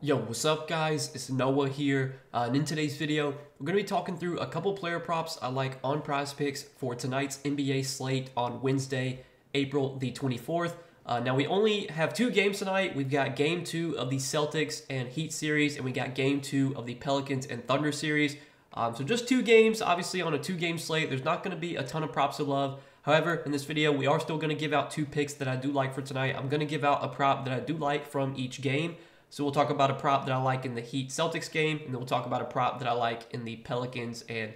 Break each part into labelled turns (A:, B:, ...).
A: Yo, what's up guys? It's Noah here, and in today's video, we're going to be talking through a couple player props I like on Prizepicks for tonight's NBA slate on Wednesday, April the 24th. Now we only have two games tonight. We've got game 2 of the Celtics and Heat series, and we got game 2 of the Pelicans and Thunder series. So just two games, obviously on a two-game slate. There's not going to be a ton of props to love. However, in this video, we are still going to give out two picks that I do like for tonight. I'm going to give out a prop that I do like from each game. So we'll talk about a prop that I like in the Heat-Celtics game, and then we'll talk about a prop that I like in the Pelicans and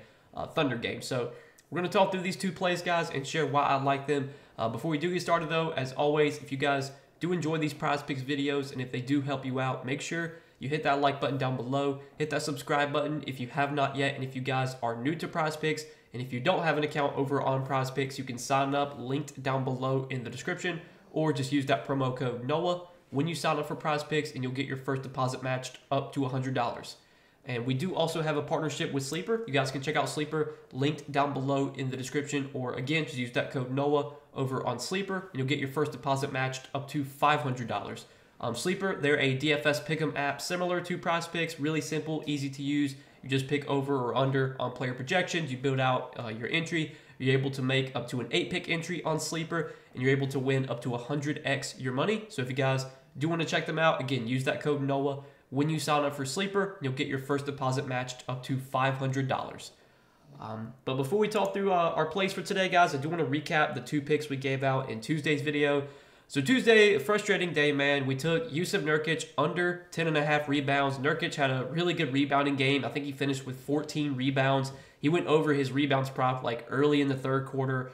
A: Thunder game. So we're going to talk through these two plays, guys, and share why I like them. Before we do get started, though, as always, if you guys do enjoy these Prizepicks videos, and if they do help you out, make sure you hit that like button down below, hit that subscribe button if you have not yet, and if you guys are new to Prizepicks, and if you don't have an account over on Prizepicks, you can sign up, linked down below in the description, or just use that promo code NOAH when you sign up for Prizepicks, and you'll get your first deposit matched up to $100. And we do also have a partnership with Sleeper. You guys can check out Sleeper, linked down below in the description, or again, just use that code NOAH over on Sleeper, and you'll get your first deposit matched up to $500. Sleeper, they're a DFS pick'em app similar to Prizepicks, really simple, easy to use. You just pick over or under on player projections, you build out your entry, you're able to make up to an 8-pick entry on Sleeper, and you're able to win up to 100x your money. So if you guys do want to check them out, again, use that code NOAH when you sign up for Sleeper. You'll get your first deposit matched up to $500. But before we talk through our plays for today, guys, I do want to recap the two picks we gave out in Tuesday's video. So Tuesday, a frustrating day, man. We took Jusuf Nurkic under 10.5 rebounds. Nurkic had a really good rebounding game. I think he finished with 14 rebounds. He went over his rebounds prop like early in the third quarter.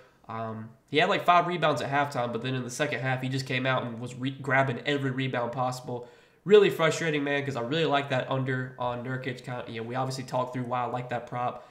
A: He had like 5 rebounds at halftime, but then in the second half, he just came out and was grabbing every rebound possible. Really frustrating, man, because I really like that under on Nurkic. We obviously talked through why I like that prop.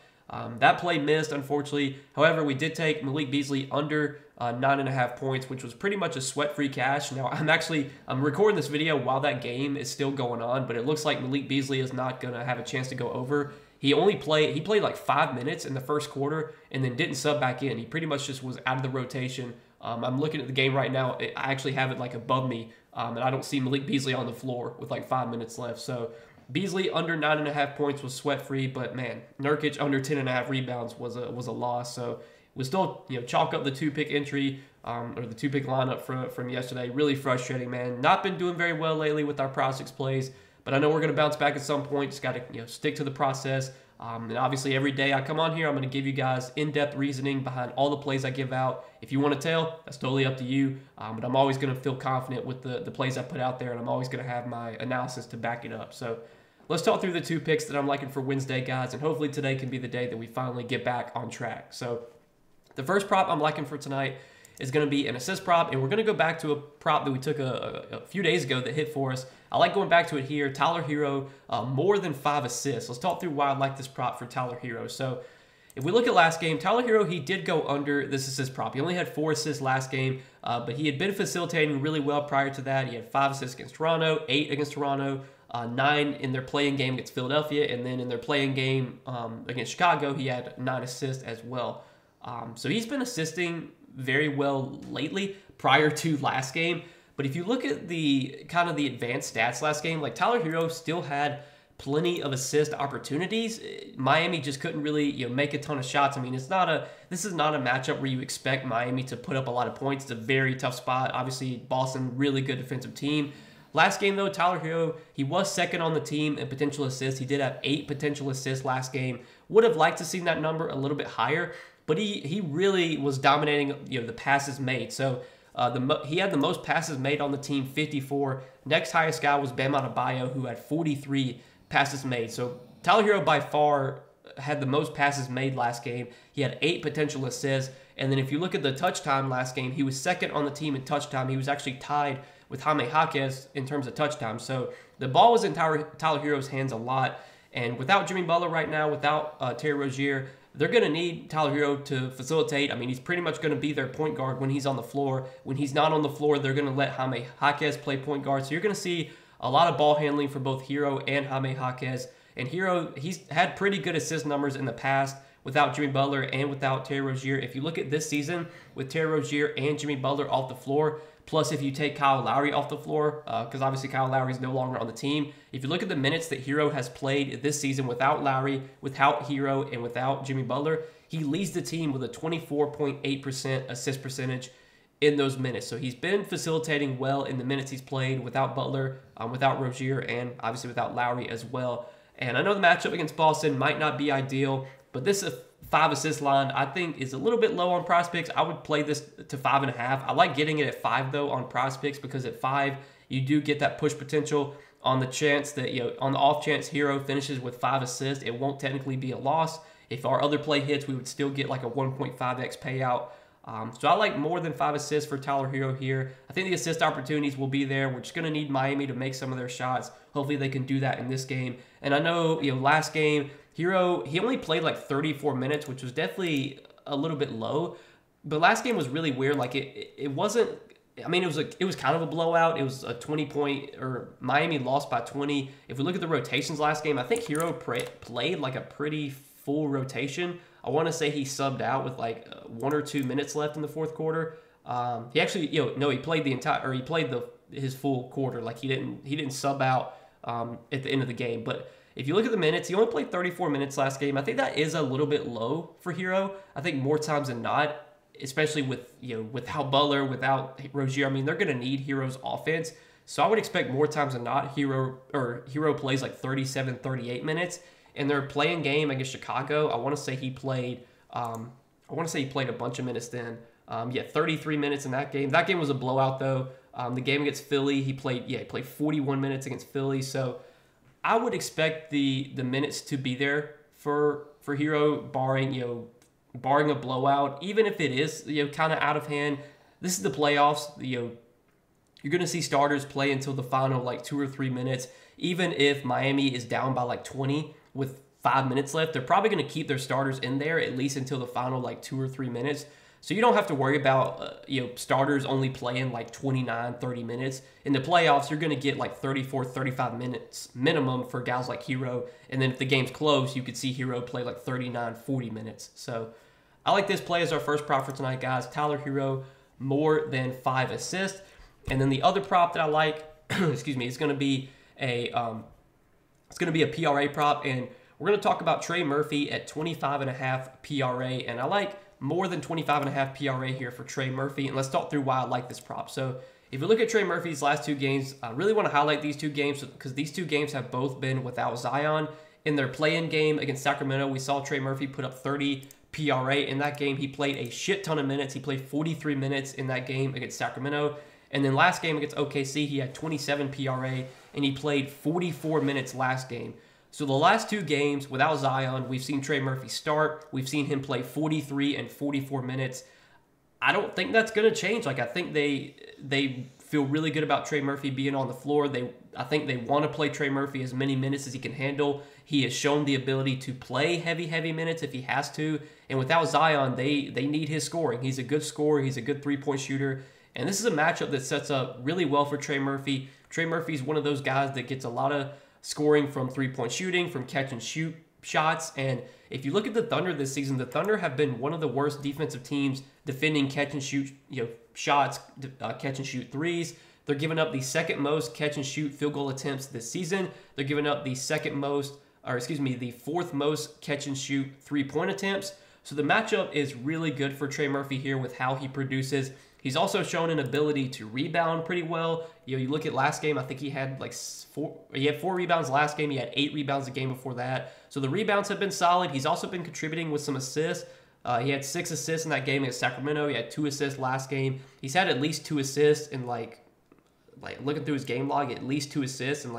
A: That play missed, unfortunately. However, we did take Malik Beasley under 9.5 points, which was pretty much a sweat-free cash. Now, I'm recording this video while that game is still going on, but it looks like Malik Beasley is not going to have a chance to go over. He played like 5 minutes in the first quarter and then didn't sub back in. He pretty much just was out of the rotation. I'm looking at the game right now. I actually have it like above me, and I don't see Malik Beasley on the floor with like 5 minutes left. So Beasley under 9.5 points was sweat-free, but man, Nurkic under 10.5 rebounds was a loss. So we still chalk up the 2-pick entry or the 2-pick lineup from yesterday. Really frustrating, man. Not been doing very well lately with our Prizepicks plays, but I know we're going to bounce back at some point. Just got to stick to the process. And obviously every day I come on here, I'm going to give you guys in-depth reasoning behind all the plays I give out. If you want to tail, that's totally up to you. But I'm always going to feel confident with the plays I put out there, and I'm always going to have my analysis to back it up. So let's talk through the two picks that I'm liking for Wednesday, guys, and hopefully today can be the day that we finally get back on track. So the first prop I'm liking for tonight is going to be an assist prop, and we're going to go back to a prop that we took a few days ago that hit for us. I like going back to it here. Tyler Hero, more than 5 assists. Let's talk through why I like this prop for Tyler Hero. So if we look at last game, Tyler Hero, he did go under this assist prop. He only had 4 assists last game, but he had been facilitating really well prior to that. He had 5 assists against Toronto, 8 against Toronto, 9 in their playing game against Philadelphia, and then in their playing game against Chicago, he had 9 assists as well. So he's been assisting very well lately prior to last game. But if you look at the kind of the advanced stats last game, like Tyler Hero still had plenty of assist opportunities. Miami just couldn't really make a ton of shots. I mean, this is not a matchup where you expect Miami to put up a lot of points. It's a very tough spot. Obviously, Boston, really good defensive team. Last game, though, Tyler Hero, he was second on the team in potential assists. He did have 8 potential assists last game. Would have liked to see that number a little bit higher, but he really was dominating the passes made. So he had the most passes made on the team, 54. Next highest guy was Bam Adebayo, who had 43 passes made. So Tyler Hero by far had the most passes made last game. He had 8 potential assists. And then if you look at the touch time last game, he was second on the team in touch time. He was actually tied with Jaime Jaquez in terms of touch time. So the ball was in Tyler Hero's hands a lot. And without Jimmy Butler right now, without Terry Rozier, they're going to need Tyler Hero to facilitate. I mean, he's pretty much going to be their point guard when he's on the floor. When he's not on the floor, they're going to let Jaime Jaquez play point guard. So you're going to see a lot of ball handling for both Hero and Jaime Jaquez. And Hero, he's had pretty good assist numbers in the past without Jimmy Butler and without Terry Rozier. If you look at this season with Terry Rozier and Jimmy Butler off the floor, Plus, if you take Kyle Lowry off the floor, because obviously Kyle Lowry is no longer on the team, if you look at the minutes that Hero has played this season without Lowry, without Hero, and without Jimmy Butler, he leads the team with a 24.8% assist percentage in those minutes. So he's been facilitating well in the minutes he's played without Butler, without Rozier, and obviously without Lowry as well. And I know the matchup against Boston might not be ideal, but this 5 assist line I think is a little bit low on Prizepicks. I would play this to 5.5. I like getting it at 5 though on Prizepicks, because at 5 you do get that push potential on the chance that, on the off chance Hero finishes with 5 assists, it won't technically be a loss. If our other play hits, we would still get like a 1.5x payout. So I like more than 5 assists for Tyler Hero here. I think the assist opportunities will be there. We're just going to need Miami to make some of their shots. Hopefully they can do that in this game. And I know, last game, Hero, he only played like 34 minutes, which was definitely a little bit low. But last game was really weird. Like it wasn't, I mean, it was kind of a blowout. It was a 20-point, or Miami lost by 20. If we look at the rotations last game, I think Hero played like a pretty full rotation. I want to say he subbed out with like 1 or 2 minutes left in the fourth quarter. He actually, no, he played his full quarter. Like he didn't sub out at the end of the game. But if you look at the minutes, he only played 34 minutes last game. I think that is a little bit low for Hero. I think more times than not, especially without Butler, without Rozier, I mean, they're going to need Hero's offense. So I would expect more times than not Hero plays like 37, 38 minutes. In their playing game against Chicago, I want to say he played a bunch of minutes then. 33 minutes in that game. That game was a blowout though. The game against Philly, he played 41 minutes against Philly. So I would expect the minutes to be there for Hero, barring a blowout. Even if it is kind of out of hand, this is the playoffs. You're going to see starters play until the final like 2 or 3 minutes. Even if Miami is down by like 20 with 5 minutes left, they're probably going to keep their starters in there at least until the final like 2 or 3 minutes. So you don't have to worry about starters only playing like 29, 30 minutes. In the playoffs, you're going to get like 34, 35 minutes minimum for guys like Hero. And then if the game's close, you could see Hero play like 39, 40 minutes. So I like this play as our first prop for tonight, guys. Tyler Hero, more than 5 assists. And then the other prop that I like, excuse me, is going to be a PRA prop, and we're going to talk about Trey Murphy at 25.5 PRA, and I like more than 25.5 PRA here for Trey Murphy, and let's talk through why I like this prop. So if you look at Trey Murphy's last 2 games, I really want to highlight these 2 games because these 2 games have both been without Zion. In their play-in game against Sacramento, we saw Trey Murphy put up 30 PRA. In that game, he played a shit ton of minutes. He played 43 minutes in that game against Sacramento. And then last game against OKC, he had 27 PRA, and he played 44 minutes last game. So the last 2 games without Zion, we've seen Trey Murphy start. We've seen him play 43 and 44 minutes. I don't think that's going to change. Like, I think they feel really good about Trey Murphy being on the floor. I think they want to play Trey Murphy as many minutes as he can handle. He has shown the ability to play heavy minutes if he has to. And without Zion, they need his scoring. He's a good scorer. He's a good 3-point shooter. And this is a matchup that sets up really well for Trey Murphy. Trey Murphy's one of those guys that gets a lot of scoring from 3-point shooting, from catch and shoot shots. And if you look at the Thunder this season, the Thunder have been one of the worst defensive teams defending catch and shoot shots, catch and shoot threes. They're giving up the 2nd most catch and shoot field goal attempts this season. They're giving up the 4th most catch and shoot 3-point attempts. So the matchup is really good for Trey Murphy here with how he produces. He's also shown an ability to rebound pretty well. You look at last game, I think he had like 4 rebounds last game. He had 8 rebounds the game before that. So the rebounds have been solid. He's also been contributing with some assists. He had 6 assists in that game against Sacramento. He had 2 assists last game. He's had at least 2 assists in like looking through his game log, at least 2 assists in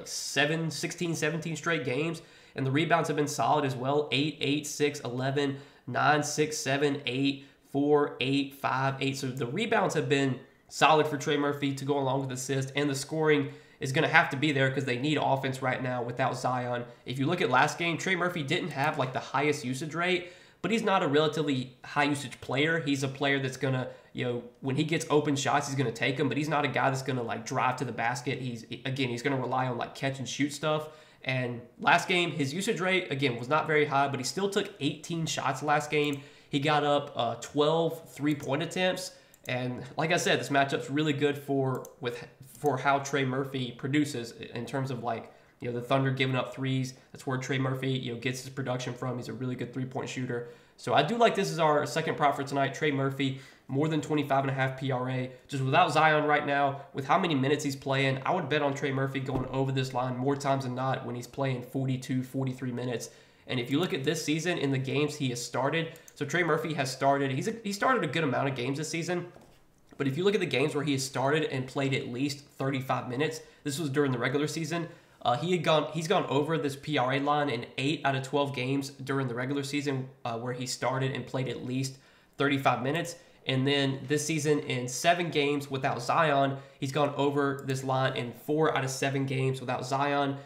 A: 16, 17 straight games. And the rebounds have been solid as well. 8, 8, 6, 11, 9, 6, 7, 8, 4, 8, 5, 8. So the rebounds have been solid for Trey Murphy to go along with assists, and the scoring is going to have to be there because they need offense right now without Zion. If you look at last game, Trey Murphy didn't have like the highest usage rate, but he's not a relatively high usage player. He's a player that's going to, when he gets open shots, he's going to take them, but he's not a guy that's going to like drive to the basket. He's going to rely on like catch and shoot stuff. And last game, his usage rate, again, was not very high, but he still took 18 shots last game. He got up 12 3-point attempts. And like I said, this matchup's really good for how Trey Murphy produces in terms of like, the Thunder giving up threes. That's where Trey Murphy, gets his production from. He's a really good three-point shooter. So I do like this as our second prop for tonight. Trey Murphy, more than 25.5 PRA. Just without Zion right now, with how many minutes he's playing, I would bet on Trey Murphy going over this line more times than not when he's playing 42, 43 minutes. And if you look at this season in the games he has started, so Trey Murphy has started, he started a good amount of games this season. But if you look at the games where he has started and played at least 35 minutes, this was during the regular season, he's gone over this PRA line in 8 out of 12 games during the regular season where he started and played at least 35 minutes. And then this season in 7 games without Zion, he's gone over this line in 4 out of 7 games without Zion.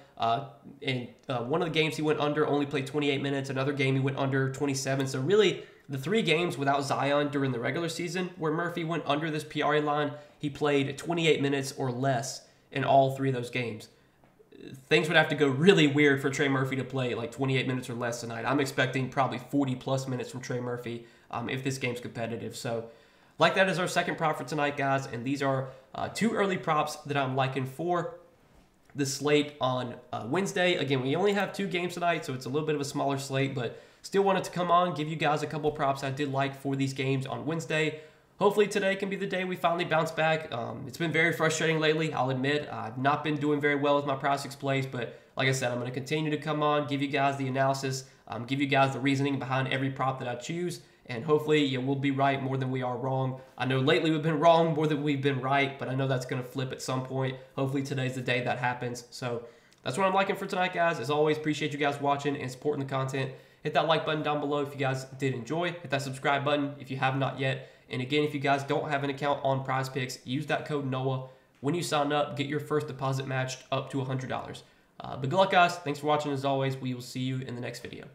A: In one of the games he went under, only played 28 minutes. Another game he went under 27. So really, the 3 games without Zion during the regular season where Murphy went under this PRA line, he played 28 minutes or less in all 3 of those games. Things would have to go really weird for Trey Murphy to play like 28 minutes or less tonight. I'm expecting probably 40-plus minutes from Trey Murphy if this game's competitive. So like that is our second prop for tonight, guys. And these are 2 early props that I'm liking for the slate on Wednesday. Again, we only have 2 games tonight, so it's a little bit of a smaller slate, but still wanted to come on, give you guys a couple props I did like for these games on Wednesday. Hopefully today can be the day we finally bounce back. It's been very frustrating lately, I'll admit. I've not been doing very well with my Prizepicks plays, but like I said, I'm going to continue to come on, give you guys the analysis, give you guys the reasoning behind every prop that I choose, and hopefully we'll be right more than we are wrong. I know lately we've been wrong more than we've been right, but I know that's going to flip at some point. Hopefully today's the day that happens. So that's what I'm liking for tonight, guys. As always, appreciate you guys watching and supporting the content. Hit that like button down below if you guys did enjoy. Hit that subscribe button if you have not yet. And again, if you guys don't have an account on Prizepicks, use that code NOAH. When you sign up, get your first deposit matched up to $100. But good luck, guys. Thanks for watching as always. We will see you in the next video.